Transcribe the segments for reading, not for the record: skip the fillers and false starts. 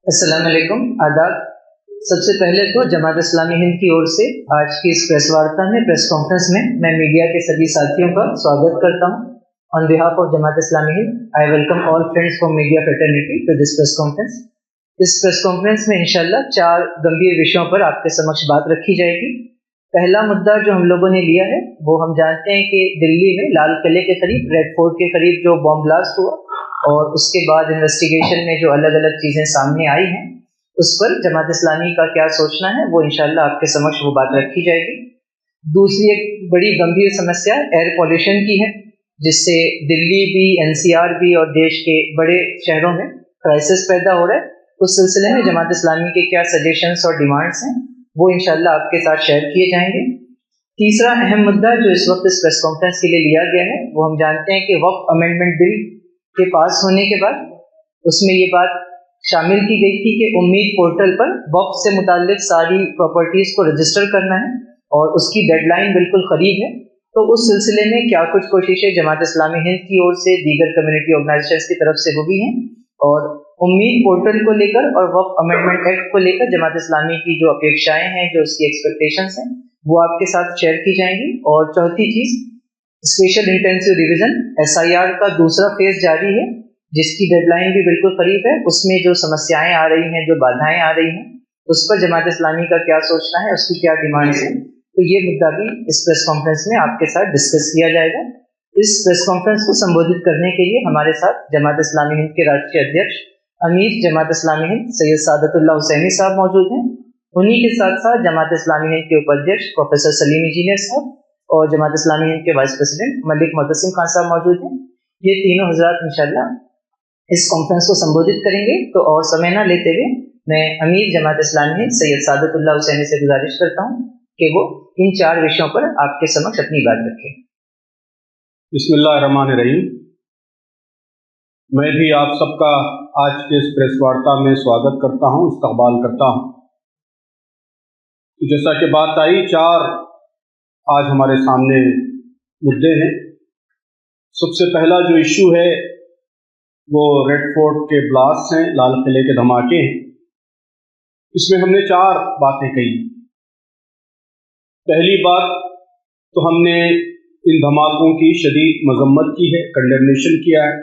अस्सलाम वालेकुम, आदाब। सबसे पहले तो जमात इस्लामी हिंद की ओर से आज की इस प्रेस वार्ता में, प्रेस कॉन्फ्रेंस में मैं मीडिया के सभी साथियों का स्वागत करता हूं। On behalf of Jamaat Islami Hind, I welcome all friends from media fraternity to this press conference. इस प्रेस कॉन्फ्रेंस में इंशाल्लाह 4 गंभीर विषयों पर आपके समक्ष बात रखी जाएगी। पहला मुद्दा जो हम लोगों ने लिया है वो हम जानते हैं कि दिल्ली में लाल किले के करीब, रेड फोर्ट के करीब जो बॉम्ब ब्लास्ट हुआ और उसके बाद इन्वेस्टिगेशन में जो अलग अलग चीज़ें सामने आई हैं उस पर जमात इस्लामी का क्या सोचना है वो इंशाल्लाह आपके समक्ष वो बात रखी जाएगी। दूसरी एक बड़ी गंभीर समस्या एयर पॉल्यूशन की है, जिससे दिल्ली भी, एनसीआर भी और देश के बड़े शहरों में क्राइसिस पैदा हो रहा है। उस सिलसिले में जमात इस्लामी के क्या सजेशंस और डिमांड्स हैं वो इंशाल्लाह आपके साथ शेयर किए जाएंगे। तीसरा अहम मुद्दा जो इस वक्त इस प्रेस कॉन्फ्रेंस के लिए लिया गया है वो हम जानते हैं कि वक्फ अमेंडमेंट बिल के पास होने के बाद उसमें ये बात शामिल की गई थी कि उम्मीद पोर्टल पर वक्फ से मुताल्लिक सारी प्रॉपर्टीज़ को रजिस्टर करना है और उसकी डेडलाइन बिल्कुल करीब है। तो उस सिलसिले में क्या कुछ कोशिशें जमात इस्लामी हिंद की ओर से, दीगर कम्युनिटी ऑर्गेनाइजेशंस की तरफ से हुई हैं और उम्मीद पोर्टल को लेकर और वक्फ अमेंडमेंट एक्ट को लेकर जमात इस्लामी की जो अपेक्षाएं हैं, जो उसकी एक्सपेक्टेशंस हैं, वो आपके साथ शेयर की जाएंगी। और चौथी चीज़, स्पेशल इंटेंसिव रिवीजन SIR का दूसरा फेज जारी है, जिसकी डेडलाइन भी बिल्कुल करीब है। उसमें जो समस्याएं आ रही हैं, जो बाधाएं आ रही हैं, उस पर जमात इस्लामी का क्या सोचना है, उसकी क्या डिमांड्स हैं, तो ये मुद्दा भी इस प्रेस कॉन्फ्रेंस में आपके साथ डिस्कस किया जाएगा। इस प्रेस कॉन्फ्रेंस को संबोधित करने के लिए हमारे साथ जमात इस्लामी हिंद के राष्ट्रीय अध्यक्ष अमीर जमात इस्लामी हिंद सैयद सादतुल्लाह हुसैनी साहब मौजूद हैं। उन्हीं के साथ साथ जमात इस्लामी हिंद के उपाध्यक्ष प्रोफेसर सलीम इंजीनियर साहब और जमात इस्लामी हिंद के वाइस प्रेसिडेंट मलिक मोहतसिम खान साहब मौजूद हैं। ये तीनों हजरात इंशाल्लाह इस कॉन्फ्रेंस को संबोधित करेंगे। तो और समय ना लेते हुए मैं अमीर जमात इस्लामी हिंद सैयद सादतुल्लाह हुसैनी से गुजारिश करता हूँ कि वो इन 4 विषयों पर आपके समक्ष अपनी बात रखें। बिस्मिल्लाहिर्रहमानिर्रहीम। मैं भी आप सबका आज के इस प्रेस वार्ता में स्वागत करता हूँ, इस्तकबाल करता हूँ। जैसा कि बात आई, 4 आज हमारे सामने मुद्दे हैं। सबसे पहला जो इशू है वो रेड फोर्ट के ब्लास्ट हैं, लाल किले के धमाके हैं। इसमें हमने 4 बातें कही। पहली बात तो हमने इन धमाकों की शदीद मजम्मत की है, कंडेमनेशन किया है।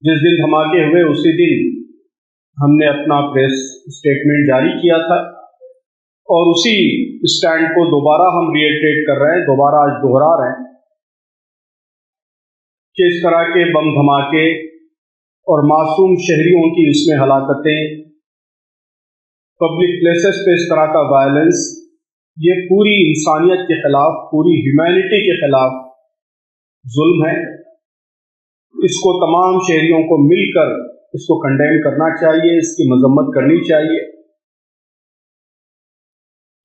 जिस दिन धमाके हुए उसी दिन हमने अपना प्रेस स्टेटमेंट जारी किया था और उसी स्टैंड को दोबारा हम रिएटरेट कर रहे हैं, दोबारा आज दोहरा रहे हैं कि इस तरह के बम धमाके और मासूम शहरियों की उसमें हलाकतें, पब्लिक प्लेसेस पे इस तरह का वायलेंस, ये पूरी इंसानियत के खिलाफ, पूरी ह्यूमैनिटी के खिलाफ जुल्म है। इसको तमाम शहरियों को मिलकर इसको कंडेम करना चाहिए, इसकी मजम्मत करनी चाहिए।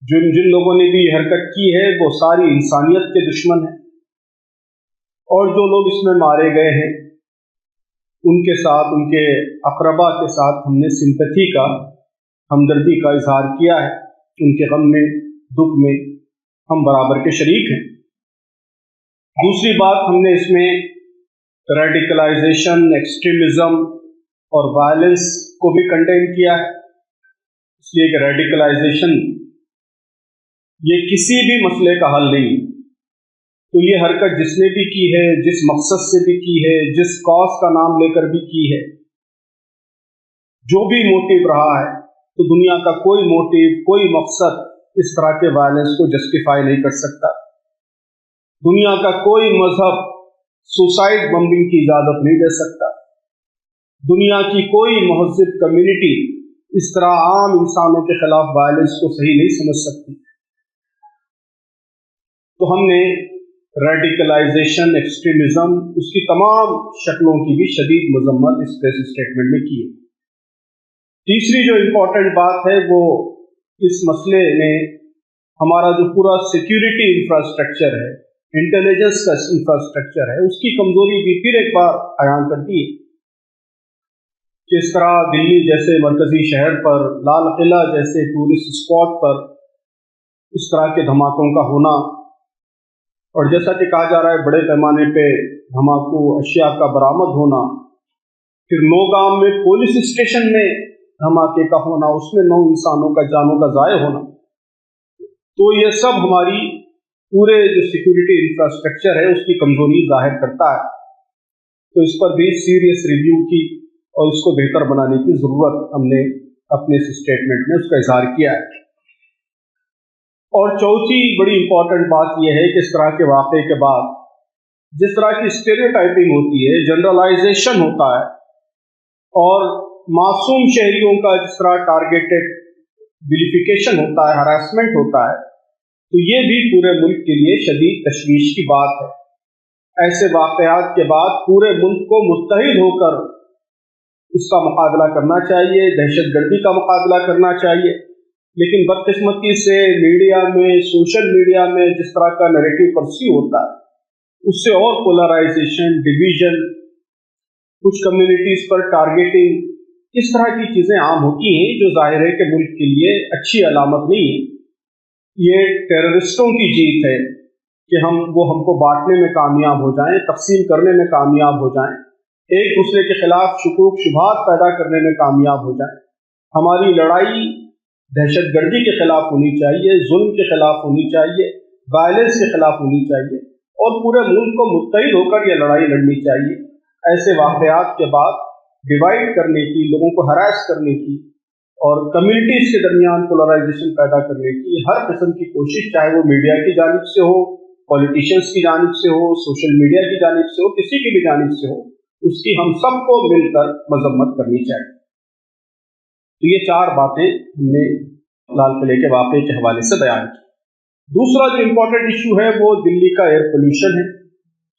जिन लोगों ने भी हरकत की है वो सारी इंसानियत के दुश्मन हैं और जो लोग इसमें मारे गए हैं उनके साथ, उनके अक़रबा के साथ हमने सिंपैथी का, हमदर्दी का इजहार किया है। उनके गम में, दुख में हम बराबर के शरीक हैं। दूसरी बात, हमने इसमें रेडिकलाइजेशन, एक्सट्रीमिज़म और वायलेंस को भी कंडेम किया है, इसलिए कि रेडिकलाइजेशन ये किसी भी मसले का हल नहीं। तो ये हरकत जिसने भी की है, जिस मकसद से भी की है, जिस कॉज का नाम लेकर भी की है, जो भी मोटिव रहा है, तो दुनिया का कोई मोटिव, कोई मकसद इस तरह के वायलेंस को जस्टिफाई नहीं कर सकता। दुनिया का कोई मजहब सुसाइड बम्बिंग की इजाज़त नहीं दे सकता। दुनिया की कोई महज़िब कम्युनिटी इस तरह आम इंसानों के खिलाफ वायलेंस को सही नहीं समझ सकती। तो हमने रेडिकलाइजेशन, एक्सट्रीमिज़म, उसकी तमाम शक्लों की भी शदीद मजम्मत इस प्रेस स्टेटमेंट में की है। तीसरी जो इम्पोर्टेंट बात है वो इस मसले में हमारा जो पूरा सिक्योरिटी इंफ्रास्ट्रक्चर है, इंटेलिजेंस का इंफ्रास्ट्रक्चर है, उसकी कमजोरी भी फिर एक बार बयान करती है। किस तरह दिल्ली जैसे मरकजी शहर पर, लाल किला जैसे टूरिस्ट स्पॉट पर इस तरह के धमाकों का होना, और जैसा कि कहा जा रहा है बड़े पैमाने पे धमाकू अशिया का बरामद होना, फिर नौगाम में पुलिस स्टेशन में धमाके का होना, उसमें 9 इंसानों का जानों का ज़ाय होना, तो ये सब हमारी पूरे जो सिक्योरिटी इंफ्रास्ट्रक्चर है उसकी कमज़ोरी ज़ाहिर करता है। तो इस पर भी सीरियस रिव्यू की और इसको बेहतर बनाने की ज़रूरत हमने अपने इस स्टेटमेंट में उसका इज़हार किया है। और चौथी बड़ी इम्पॉर्टेंट बात यह है कि इस तरह के वाक़े के बाद जिस तरह की स्टेरियोटाइपिंग होती है, जनरलाइजेशन होता है और मासूम शहरियों का जिस तरह टारगेटेड विलिफिकेशन होता है, हरासमेंट होता है, तो ये भी पूरे मुल्क के लिए शदीद तशवीश की बात है। ऐसे वाक़यात के बाद पूरे मुल्क को मुत्तहिद होकर इसका मुकाबला करना चाहिए, दहशतगर्दी का मुकाबला करना चाहिए। लेकिन बदकिस्मती से मीडिया में, सोशल मीडिया में जिस तरह का नैरेटिव परस्यू होता है, उससे और पोलराइजेशन, डिवीजन, कुछ कम्युनिटीज़ पर टारगेटिंग, इस तरह की चीज़ें आम होती हैं जो ज़ाहिर है कि मुल्क के लिए अच्छी अलामत नहीं है। ये टेररिस्टों की जीत है कि हमको बांटने में कामयाब हो जाएं, तकसीम करने में कामयाब हो जाएं, एक दूसरे के खिलाफ शुकूक शुबहात पैदा करने में कामयाब हो जाएं। हमारी लड़ाई दहशतगर्दी के खिलाफ होनी चाहिए, जुल्म के खिलाफ होनी चाहिए, वायलेंस के खिलाफ होनी चाहिए और पूरे मुल्क को मुत्तहिद होकर यह लड़ाई लड़नी चाहिए। ऐसे वाक़यात के बाद डिवाइड करने की, लोगों को हरास करने की और कम्युनिटीज़ के दरमियान पोलराइजेशन पैदा करने की हर किस्म की कोशिश, चाहे वो मीडिया की जानिब से हो, पॉलिटिशियंस की जानिब से हो, सोशल मीडिया की जानिब से हो, किसी की भी जानिब से हो, उसकी हम सबको मिलकर मजम्मत करनी चाहिए। तो ये 4 बातें हमने लाल किले के वाक़े के हवाले से बयान की। दूसरा जो इम्पोर्टेंट इशू है वो दिल्ली का एयर पोल्यूशन है,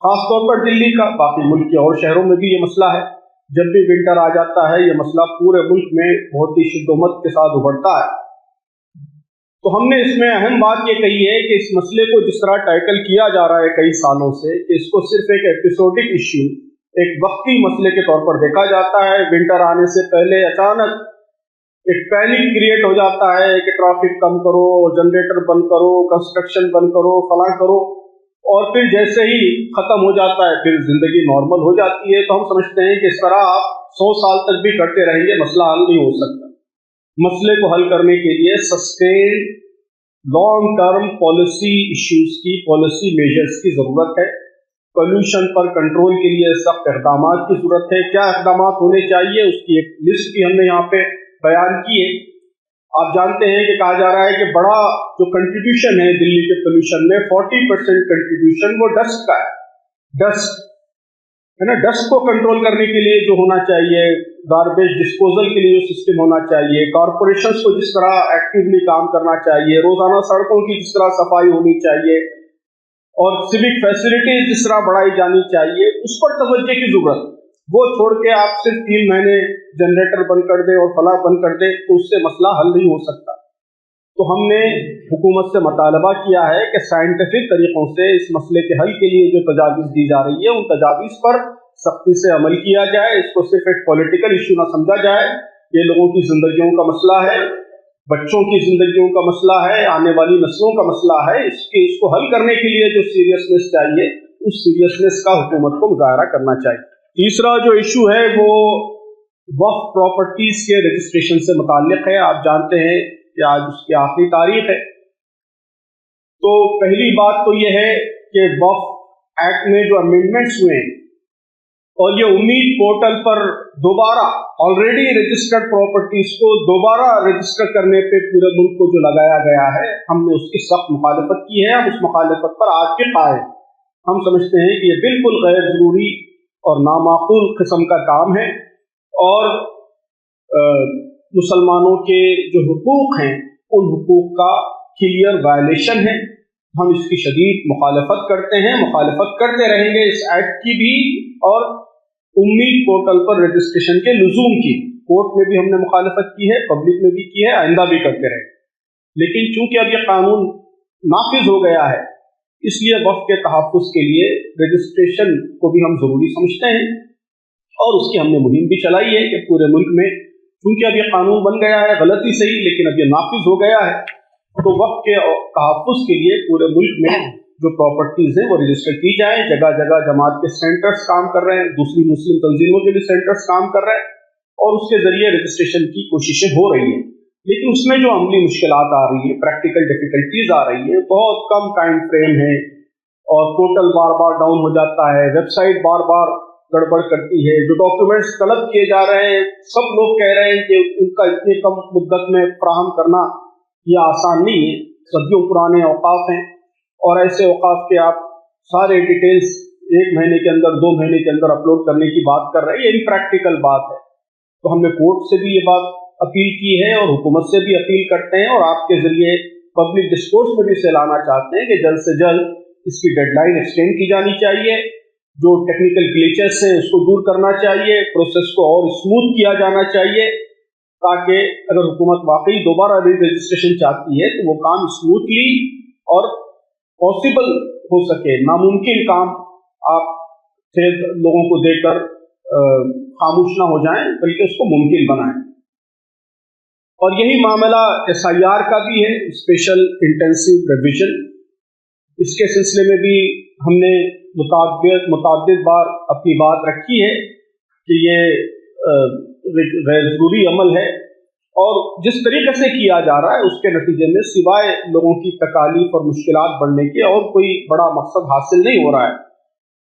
ख़ास तौर पर दिल्ली का। बाकी मुल्क के और शहरों में भी ये मसला है। जब भी विंटर आ जाता है ये मसला पूरे मुल्क में बहुत ही शिद्दत के साथ उभरता है। तो हमने इसमें अहम बात ये कही है कि इस मसले को जिस तरह टैकल किया जा रहा है कई सालों से, कि इसको सिर्फ एक एपिसोडिक इश्यू, एक वक्ती मसले के तौर पर देखा जाता है। विंटर आने से पहले अचानक एक पैनिक क्रिएट हो जाता है कि ट्रैफिक कम करो, जनरेटर बंद करो, कंस्ट्रक्शन बंद करो, फलां करो, और फिर जैसे ही ख़त्म हो जाता है फिर ज़िंदगी नॉर्मल हो जाती है। तो हम समझते हैं कि इस तरह आप 100 साल तक भी करते रहेंगे, मसला हल नहीं हो सकता। मसले को हल करने के लिए sustain long term policy issues की, पॉलिसी मेजर्स की ज़रूरत है। पोल्यूशन पर कंट्रोल के लिए सख्त इक़दाम की ज़रूरत है। क्या इक़दाम होने चाहिए उसकी एक लिस्ट भी हमने यहाँ पे बयान की है। आप जानते हैं कि कहा जा रहा है कि बड़ा जो कंट्रीब्यूशन है दिल्ली के पोल्यूशन में, 40% कंट्रीब्यूशन वो डस्ट का है। डस्ट है ना, डस्ट को कंट्रोल करने के लिए जो होना चाहिए, गार्बेज डिस्पोजल के लिए जो सिस्टम होना चाहिए, कॉरपोरेशंस को जिस तरह एक्टिवली काम करना चाहिए, रोजाना सड़कों की जिस तरह सफाई होनी चाहिए और सिविक फैसिलिटीज जिस तरह बढ़ाई जानी चाहिए, उस पर तवज्जो की जरूरत। वो छोड़ के आप सिर्फ 3 महीने जनरेटर बंद कर दे और फला बंद कर दे तो उससे मसला हल नहीं हो सकता। तो हमने हुकूमत से मुतालबा किया है कि साइंटिफिक तरीक़ों से इस मसले के हल के लिए जो तजावीज़ दी जा रही है उन तजावीज़ पर सख्ती से अमल किया जाए। इसको सिर्फ एक पॉलिटिकल इशू ना समझा जाए। ये लोगों की ज़िंदगियों का मसला है, बच्चों की ज़िंदगियों का मसला है, आने वाली नस्लों का मसला है। इसको हल करने के लिए जो सीरियसनेस चाहिए उस सीरियसनेस का हुकूमत को मुजाहरा करना चाहिए। तीसरा जो इशू है वो वक्फ प्रॉपर्टीज के रजिस्ट्रेशन से मुताल्लिक है। आप जानते हैं कि आज उसकी आखिरी तारीख है। तो पहली बात तो ये है कि वक्फ एक्ट में जो अमेंडमेंट्स हुए हैं और ये उम्मीद पोर्टल पर दोबारा ऑलरेडी रजिस्टर्ड प्रॉपर्टीज को दोबारा रजिस्टर करने पे पूरे मुल्क को जो लगाया गया है, हमने उसकी सख्त मुखालफत की है। हम उस मुखालफत पर आज के कायम। हम समझते हैं कि ये बिल्कुल गैर ज़रूरी और नामाकूल किस्म का काम है और मुसलमानों के जो हुकूक हैं उन हुकूक का क्लियर वायलेशन है। हम इसकी शदीद मुखालफत करते हैं, मुखालफत करते रहेंगे इस एक्ट की भी और उम्मीद पोर्टल पर रजिस्ट्रेशन के लुज़ूम की। कोर्ट में भी हमने मुखालफत की है, पब्लिक में भी की है, आइंदा भी करते रहेंगे। लेकिन चूंकि अब यह कानून नाफिज हो गया है इसलिए वक्फ के तहफ़्फ़ुज़ के लिए रजिस्ट्रेशन को भी हम ज़रूरी समझते हैं और उसकी हमने मुहिम भी चलाई है कि पूरे मुल्क में, चूँकि अब ये कानून बन गया है, गलती सही लेकिन अब ये नाफिज हो गया है, तो वक्फ के तहफ़्फ़ुज़ के लिए पूरे मुल्क में जो प्रॉपर्टीज़ हैं वो रजिस्टर की जाए। जगह जगह जमात के सेंटर्स काम कर रहे हैं, दूसरी मुस्लिम तंजीमों के भी सेंटर्स काम कर रहे हैं और उसके ज़रिए रजिस्ट्रेशन की कोशिशें हो रही हैं, लेकिन उसमें जो अमली मुश्किलात आ रही हैं, प्रैक्टिकल डिफ़िकल्टीज आ रही हैं, बहुत कम टाइम फ्रेम है और पोर्टल बार बार डाउन हो जाता है, वेबसाइट बार बार गड़बड़ करती है, जो डॉक्यूमेंट्स तलब किए जा रहे हैं सब लोग कह रहे हैं कि उनका इतने कम मुद्दत में फराहम करना ये आसान नहीं है। सदियों पुराने औकाफ हैं और ऐसे औकाफ के आप सारे डिटेल्स 1 महीने के अंदर 2 महीने के अंदर अपलोड करने की बात कर रहे हैं, ये इम्प्रैक्टिकल बात है। तो हमने कोर्ट से भी ये बात अपील की है और हुकूमत से भी अपील करते हैं और आपके ज़रिए पब्लिक डिस्कोर्स में भी इसे लाना चाहते हैं कि जल्द से जल्द इसकी डेडलाइन एक्सटेंड की जानी चाहिए, जो टेक्निकल ग्लिचेस हैं उसको दूर करना चाहिए, प्रोसेस को और स्मूथ किया जाना चाहिए, ताकि अगर हुकूमत वाकई दोबारा रजिस्ट्रेशन चाहती है तो वो काम स्मूथली और पॉसिबल हो सके। नामुमकिन काम आप थे लोगों को देकर खामोश ना हो जाएं, बल्कि उसको मुमकिन बनाएं। और यही मामला SIR का भी है, स्पेशल इंटेंसिव रिविजन। इसके सिलसिले में भी हमने मुताद्दिद बार अपनी बात रखी है कि ये गैर ज़रूरी अमल है और जिस तरीके से किया जा रहा है उसके नतीजे में सिवाय लोगों की तकालीफ और मुश्किलात बढ़ने के और कोई बड़ा मकसद हासिल नहीं हो रहा है।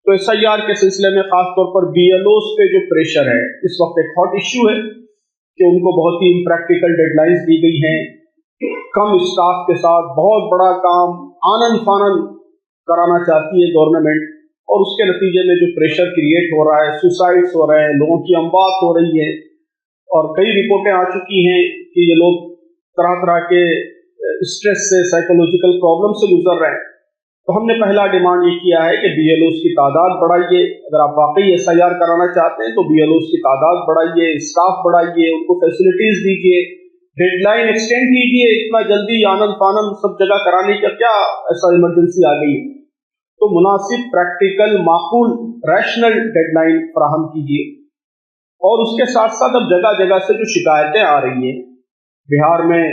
तो SIR के सिलसिले में ख़ास तौर पर BLOs पे जो प्रेशर है, इस वक्त एक हॉट इश्यू है कि उनको बहुत ही इम्प्रैक्टिकल डेडलाइंस दी गई हैं, कम स्टाफ के साथ बहुत बड़ा काम आनन फानन कराना चाहती है गवर्नमेंट, और उसके नतीजे में जो प्रेशर क्रिएट हो रहा है, सुसाइड्स हो रहे हैं, लोगों की अमवात हो रही है और कई रिपोर्टें आ चुकी हैं कि ये लोग तरह तरह के स्ट्रेस से, साइकोलॉजिकल प्रॉब्लम से गुजर रहे हैं। तो हमने पहला डिमांड ये किया है कि BLOs की तादाद बढ़ाइए। अगर आप वाकई SIR कराना चाहते हैं तो BLOs की तादाद बढ़ाइए, स्टाफ बढ़ाइए, उनको फैसिलिटीज़ दीजिए, डेडलाइन एक्सटेंड कीजिए। इतना जल्दी आनन फानन सब जगह कराने का क्या ऐसा इमरजेंसी आ गई? तो मुनासिब, प्रैक्टिकल, माकूल, रैशनल डेडलाइन फराहम कीजिए। और उसके साथ साथ अब जगह जगह से जो शिकायतें आ रही हैं, बिहार में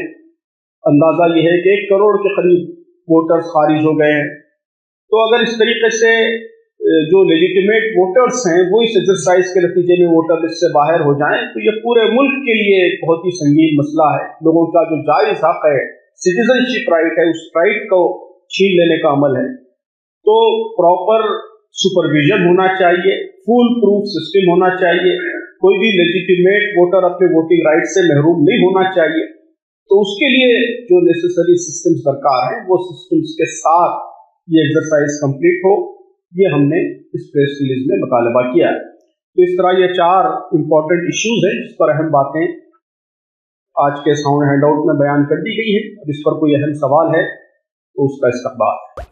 अंदाज़ा ये है कि 1 करोड़ के करीब वोटर्स खारिज हो गए हैं। तो अगर इस तरीके से जो लेजिटिमेट वोटर्स हैं वो इस एक्सरसाइज के नतीजे में वोटर लिस्ट से बाहर हो जाएं तो ये पूरे मुल्क के लिए एक बहुत ही संगीन मसला है। लोगों का जो जायज़ हक है, सिटीजनशिप राइट है, उस राइट को छीन लेने का अमल है। तो प्रॉपर सुपरविजन होना चाहिए, फुल प्रूफ सिस्टम होना चाहिए, कोई भी लेजिटिमेट वोटर अपने वोटिंग राइट से महरूम नहीं होना चाहिए। तो उसके लिए जो नेसेसरी सिस्टम्स दरकार हैं वो सिस्टम्स के साथ ये एक्सरसाइज कंप्लीट हो, ये हमने इस प्रेस रिलीज में मुतालबा किया है। तो इस तरह ये 4 इम्पॉर्टेंट इश्यूज हैं जिस पर अहम बातें आज के साउंड हैंडआउट में बयान कर दी गई है। अब इस पर कोई अहम सवाल है तो उसका इस्तकबाल है।